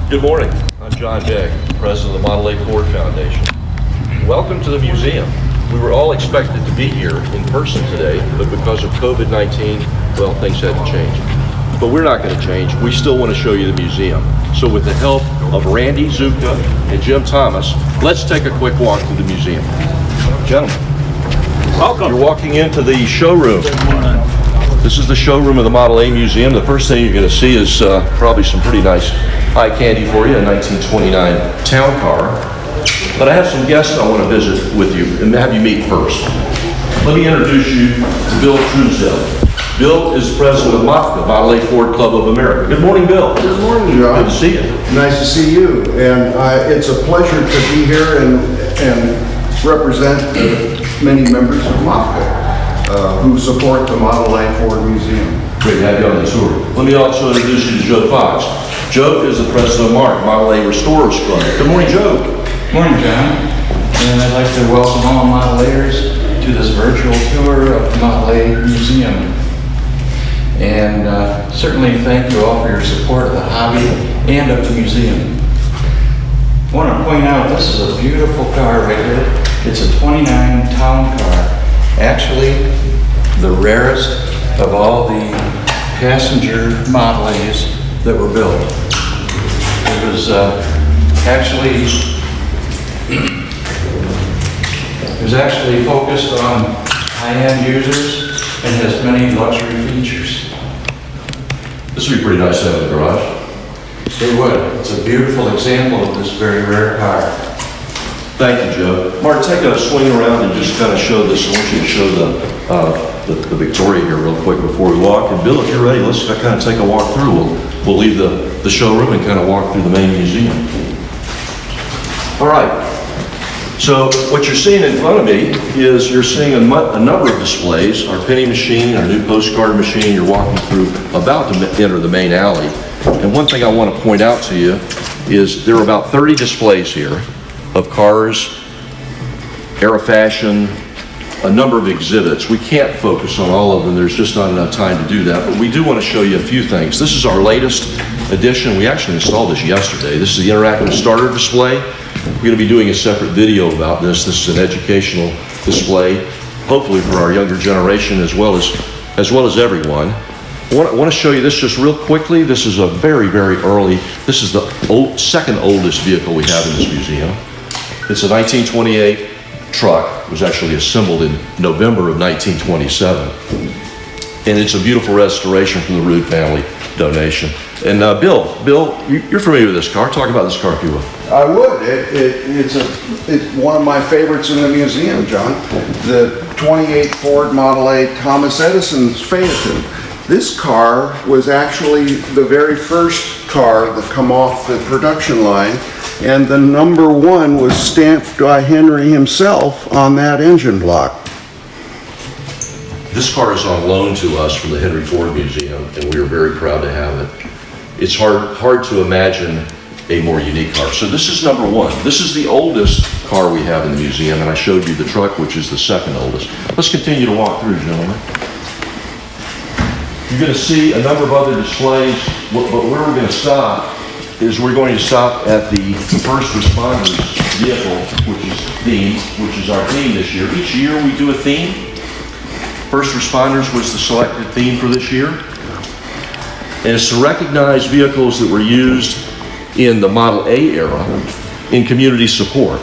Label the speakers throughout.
Speaker 1: Good morning. I'm John Begg, President of the Model A Ford Foundation. Welcome to the museum. We were all expected to be here in person today, but because of COVID-19, well, things had to change. But we're not going to change. We still want to show you the museum. So with the help of Randy Zuka and Jim Thomas, let's take a quick walk through the museum. Gentlemen, welcome. You're walking into the showroom. This is the showroom of the Model A Museum. The first thing you're going to see is probably some pretty nice eye candy for you, a 1929 town car. But I have some guests I want to visit with you and have you meet first. Let me introduce you to Bill Truesdell. Bill is president of MOFCA, Model A Ford Club of America. Good morning, Bill.
Speaker 2: Good morning, John.
Speaker 1: Good to see you.
Speaker 2: Nice to see you. And it's a pleasure to be here and represent many members of MOFCA who support the Model A Ford Museum.
Speaker 1: Great to have you on the tour. Let me also introduce you to Joe Fox. Joe is the president of MARC, Model A Restorers Club. Good morning, Joe.
Speaker 3: Morning, John. And I'd like to welcome all Model A'ers to this virtual tour of the Model A Museum. And certainly thank you all for your support of the hobby and of the museum. I want to point out this is a beautiful car right here. It's a 29 town car. Actually, the rarest of all the passenger Model A's that were built. It was actually focused on high-end users and has many luxury features.
Speaker 1: This would be pretty nice to have in the garage.
Speaker 3: It would. It's a beautiful example of this very rare car.
Speaker 1: Thank you, Joe. Mark, take a swing around and just kind of show this. I want you to show the Victoria here real quick before we walk. And Bill, if you're ready, let's kind of take a walk through. We'll leave the showroom and kind of walk through the main museum. All right. So what you're seeing in front of me is you're seeing a number of displays. Our penny machine, our new postcard machine. You're walking through, about to enter the main alley. And one thing I want to point out to you is there are about 30 displays here of cars, era fashion, a number of exhibits. We can't focus on all of them. There's just not enough time to do that. But we do want to show you a few things. This is our latest edition. We actually installed this yesterday. This is the interactive starter display. We're going to be doing a separate video about this. This is an educational display, hopefully for our younger generation as well as everyone. I want to show you this just real quickly. This is a very, very early, this is the second oldest vehicle we have in this museum. It's a 1928 truck. It was actually assembled in November of 1927. And it's a beautiful restoration from the Rood family donation. And Bill, you're familiar with this car. Talk about this car if you will.
Speaker 2: I would. It's one of my favorites in the museum, John. The 28 Ford Model A Thomas Edison's Phaeton. This car was actually the very first car that come off the production line, and the number 1 was stamped by Henry himself on that engine block.
Speaker 1: This car is on loan to us from the Henry Ford Museum, and we are very proud to have it. It's hard to imagine a more unique car. So this is number 1. This is the oldest car we have in the museum, and I showed you the truck, which is the second oldest. Let's continue to walk through, gentlemen. You're going to see a number of other displays, but where we're going to stop is we're going to stop at the first responders vehicle, which is our theme this year. Each year we do a theme. First responders was the selected theme for this year. And it's to recognize vehicles that were used in the Model A era in community support.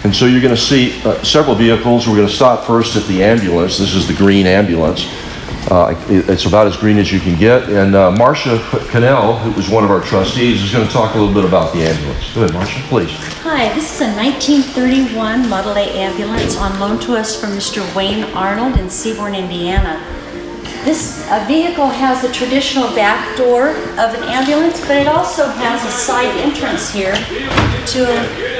Speaker 1: And so you're going to see several vehicles. We're going to stop first at the ambulance. This is the green ambulance. It's about as green as you can get. And Marcia Cannell, who was one of our trustees, is going to talk a little bit about the ambulance. Go ahead, Marcia, please.
Speaker 4: Hi, this is a 1931 Model A ambulance on loan to us from Mr. Wayne Arnold in Seaborn, Indiana. This vehicle has a traditional back door of an ambulance, but it also has a side entrance here to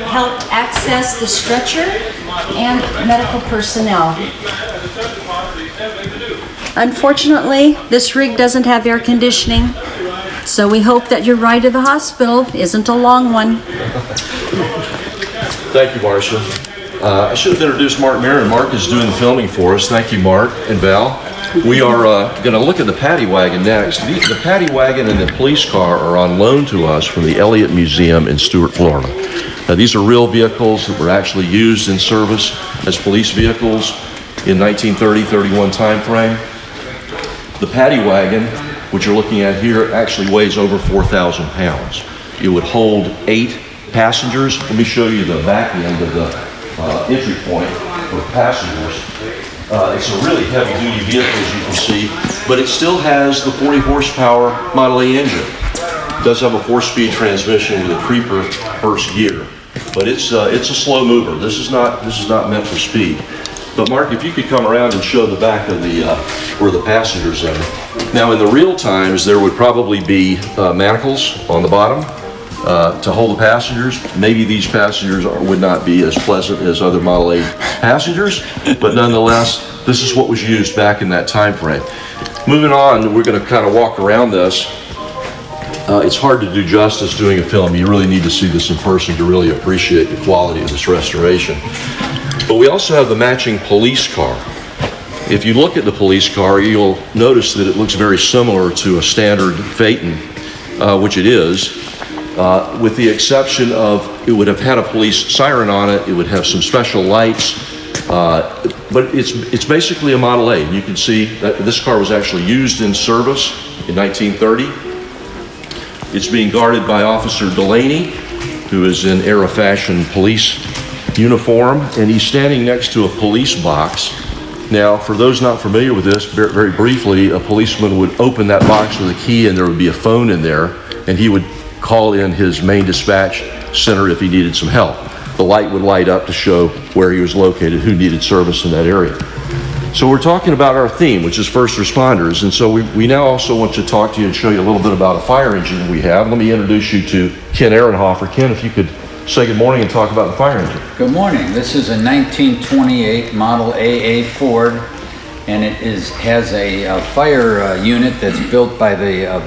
Speaker 4: help access the stretcher and medical personnel. Unfortunately, this rig doesn't have air conditioning, so we hope that your ride to the hospital isn't a long one.
Speaker 1: Thank you, Marcia. I should have introduced Mark Marin. Mark is doing the filming for us. Thank you, Mark and Val. We are going to look at the paddy wagon next. The paddy wagon and the police car are on loan to us from the Elliott Museum in Stuart, Florida. Now, these are real vehicles that were actually used in service as police vehicles in 1930-31 time frame. The paddy wagon, which you're looking at here, actually weighs over 4,000 pounds. It would hold 8 passengers. Let me show you the back end of the entry point for passengers. It's a really heavy-duty vehicle, as you can see, but it still has the 40 horsepower Model A engine. It does have a 4-speed transmission with a creeper first gear, but it's a slow mover. This is not meant for speed. But Mark, if you could come around and show the back of the where the passengers are. Now, in the real times, there would probably be manacles on the bottom to hold the passengers. Maybe these passengers would not be as pleasant as other Model A passengers, but nonetheless, this is what was used back in that time frame. Moving on, we're going to kind of walk around this. It's hard to do justice doing a film. You really need to see this in person to really appreciate the quality of this restoration. But we also have the matching police car. If you look at the police car, you'll notice that it looks very similar to a standard Phaeton, which it is, with the exception of it would have had a police siren on it, it would have some special lights, but it's basically a Model A. You can see that this car was actually used in service in 1930. It's being guarded by Officer Delaney, who is in era fashion police uniform, and he's standing next to a police box. Now, for those not familiar with this, very briefly, a policeman would open that box with a key and there would be a phone in there, and he would call in his main dispatch center if he needed some help. The light would light up to show where he was located, who needed service in that area. So we're talking about our theme, which is first responders, and so we now also want to talk to you and show you a little bit about a fire engine we have. Let me introduce you to Ken Ehrenhofer. Ken, if you could say good morning and talk about the fire engine.
Speaker 5: Good morning. This is a 1928 Model AA Ford, and it has a fire unit that's built by the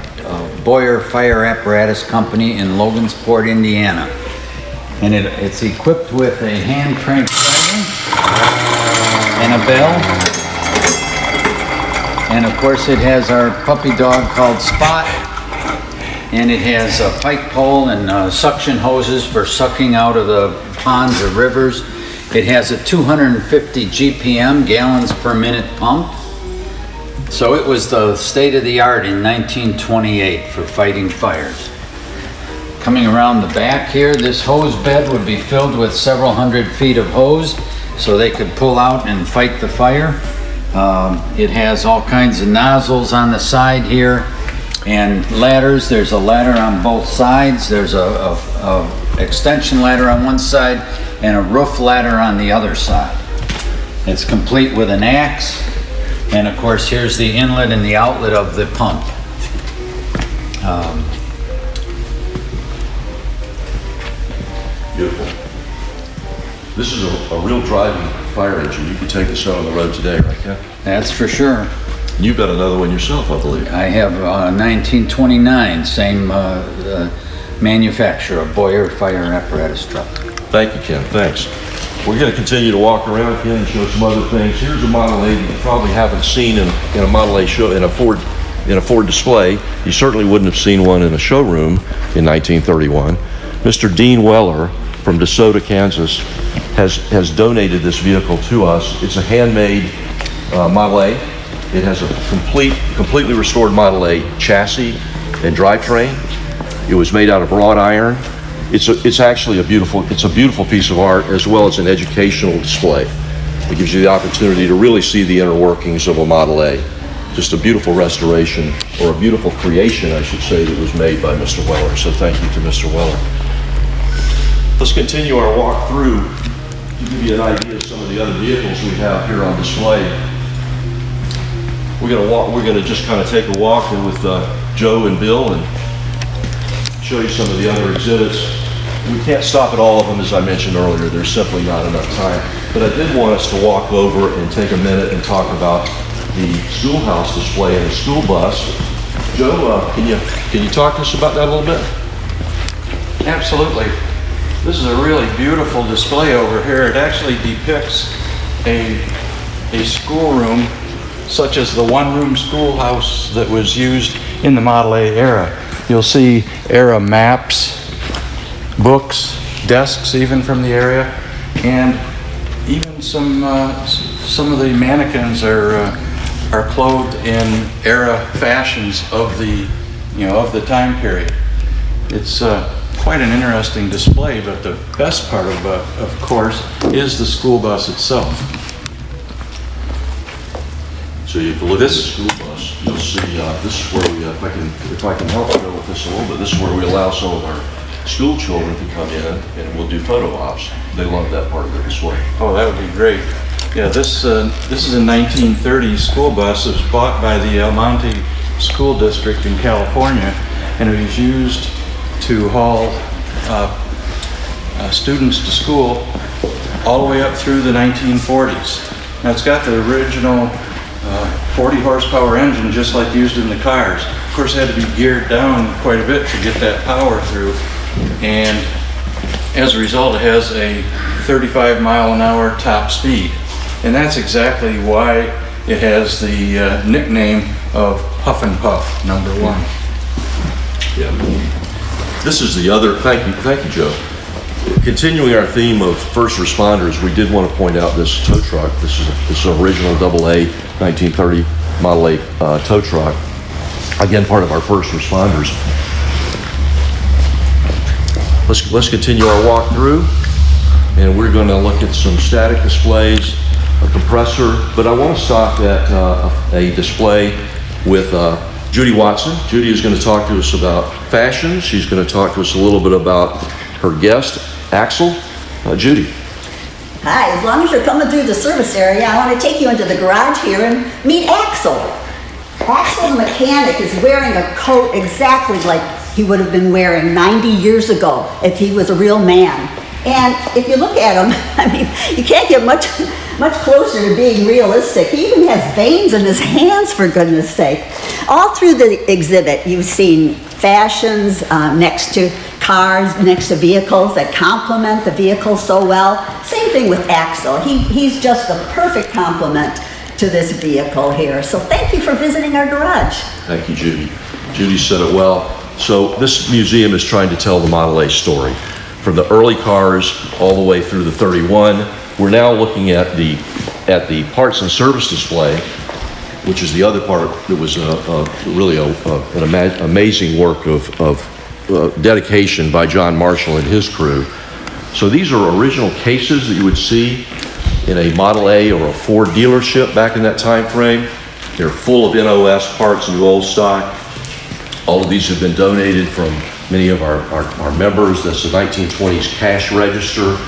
Speaker 5: Boyer Fire Apparatus Company in Logansport, Indiana. And it's equipped with a hand crank siren and a bell. And of course it has our puppy dog called Spot. And it has a pike pole and suction hoses for sucking out of the ponds or rivers. It has a 250 GPM, gallons per minute pump. So it was the state of the art in 1928 for fighting fires. Coming around the back here, this hose bed would be filled with several hundred feet of hose so they could pull out and fight the fire. It has all kinds of nozzles on the side here. And ladders. There's a ladder on both sides. There's a extension ladder on one side and a roof ladder on the other side. It's complete with an axe, and of course here's the inlet and the outlet of the pump.
Speaker 1: Beautiful. This is a real driving fire engine. You could take this out on the road today, right, Ken?
Speaker 5: That's for sure.
Speaker 1: You've got another one yourself, I believe.
Speaker 5: I have a 1929, same manufacturer, Boyer Fire Apparatus truck.
Speaker 1: Thank you, Ken. Thanks. We're going to continue to walk around, Ken, and show some other things. Here's a Model A that you probably haven't seen in a Model A show, in a Ford display. You certainly wouldn't have seen one in a showroom in 1931. Mr. Dean Weller from DeSoto, Kansas, has donated this vehicle to us. It's a handmade Model A. It has a completely restored Model A chassis and drivetrain. It was made out of wrought iron. It's actually a beautiful piece of art, as well as an educational display. It gives you the opportunity to really see the inner workings of a Model A. Just a beautiful restoration, or a beautiful creation, I should say, that was made by Mr. Weller. So thank you to Mr. Weller. Let's continue our walk through to give you an idea of some of the other vehicles we have here on display. We're going to just kind of take a walk with Joe and Bill and show you some of the other exhibits. We can't stop at all of them, as I mentioned earlier. There's simply not enough time. But I did want us to walk over and take a minute and talk about the Schoolhouse display and the school bus. Joe, can you talk to us about that a little bit?
Speaker 3: Absolutely. This is a really beautiful display over here. It actually depicts a schoolroom such as the one-room schoolhouse that was used in the Model A era. You'll see era maps, books, desks even from the area, and even some of the mannequins are clothed in era fashions of the time period. It's quite an interesting display, but the best part of course is the school bus itself.
Speaker 1: So if you look at the school bus, you'll see this is where we, if I can help you with this a little bit, this is where we allow some of our school children to come in and we'll do photo ops. They love that part of the display.
Speaker 3: Oh, that would be great. Yeah, this is a 1930 school bus. It was bought by the El Monte School District in California, and it was used to haul students to school all the way up through the 1940s. Now it's got the original 40 horsepower engine just like used in the cars. Of course, it had to be geared down quite a bit to get that power through, and as a result it has a 35-mile-an-hour top speed, and that's exactly why it has the nickname of Huff and Puff #1.
Speaker 1: Yeah. This is the other, thank you, Joe. Continuing our theme of first responders, we did want to point out this tow truck. This is an original AA 1930 Model A tow truck. Again, part of our first responders. Let's continue our walk through, and we're going to look at some static displays, a compressor, but I want to stop at a display with Judy Watson. Judy is going to talk to us about fashion. She's going to talk to us a little bit about her guest, Axel. Judy.
Speaker 6: Hi, as long as you're coming through the service area, I want to take you into the garage here and meet Axel. Axel the mechanic is wearing a coat exactly like he would have been wearing 90 years ago if he was a real man. And if you look at him, I mean, you can't get much closer to being realistic. He even has veins in his hands, for goodness sake. All through the exhibit, you've seen fashions next to cars, next to vehicles that complement the vehicle so well. Same thing with Axel. He's just the perfect complement to this vehicle here. So thank you for visiting our garage.
Speaker 1: Thank you, Judy. Judy said it well. So this museum is trying to tell the Model A story. From the early cars all the way through the 31. We're now looking at the parts and service display, which is the other part that was really an amazing work of dedication by John Marshall and his crew. So these are original cases that you would see in a Model A or a Ford dealership back in that time frame. They're full of NOS parts, new old stock. All of these have been donated from many of our members. That's the 1920s cash register.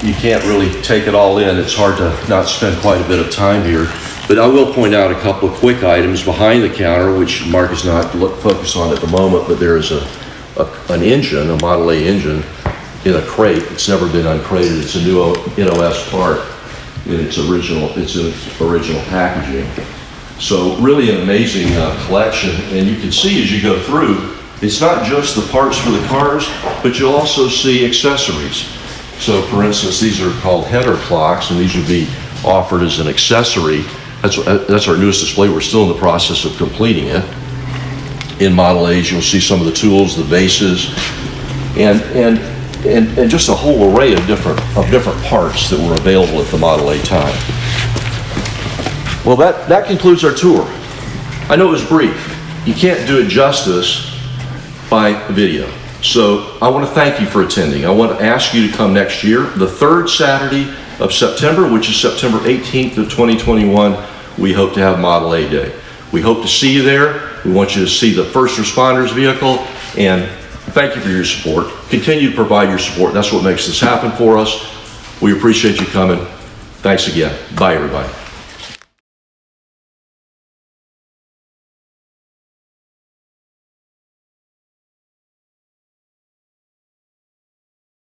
Speaker 1: You can't really take it all in. It's hard to not spend quite a bit of time here. But I will point out a couple of quick items behind the counter, which Mark is not focused on at the moment, but there is an engine, a Model A engine, in a crate. It's never been uncrated. It's a new NOS part in its original packaging. So really an amazing collection. And you can see as you go through, it's not just the parts for the cars, but you'll also see accessories. So for instance, these are called header clocks, and these would be offered as an accessory. That's our newest display. We're still in the process of completing it. In Model A's, you'll see some of the tools, the bases, and just a whole array of different parts that were available at the Model A time. Well, that concludes our tour. I know it was brief. You can't do it justice by video. So I want to thank you for attending. I want to ask you to come next year, the third Saturday of September, which is September 18th of 2021. We hope to have Model A Day. We hope to see you there. We want you to see the first responders vehicle, and thank you for your support. Continue to provide your support. That's what makes this happen for us. We appreciate you coming. Thanks again. Bye, everybody.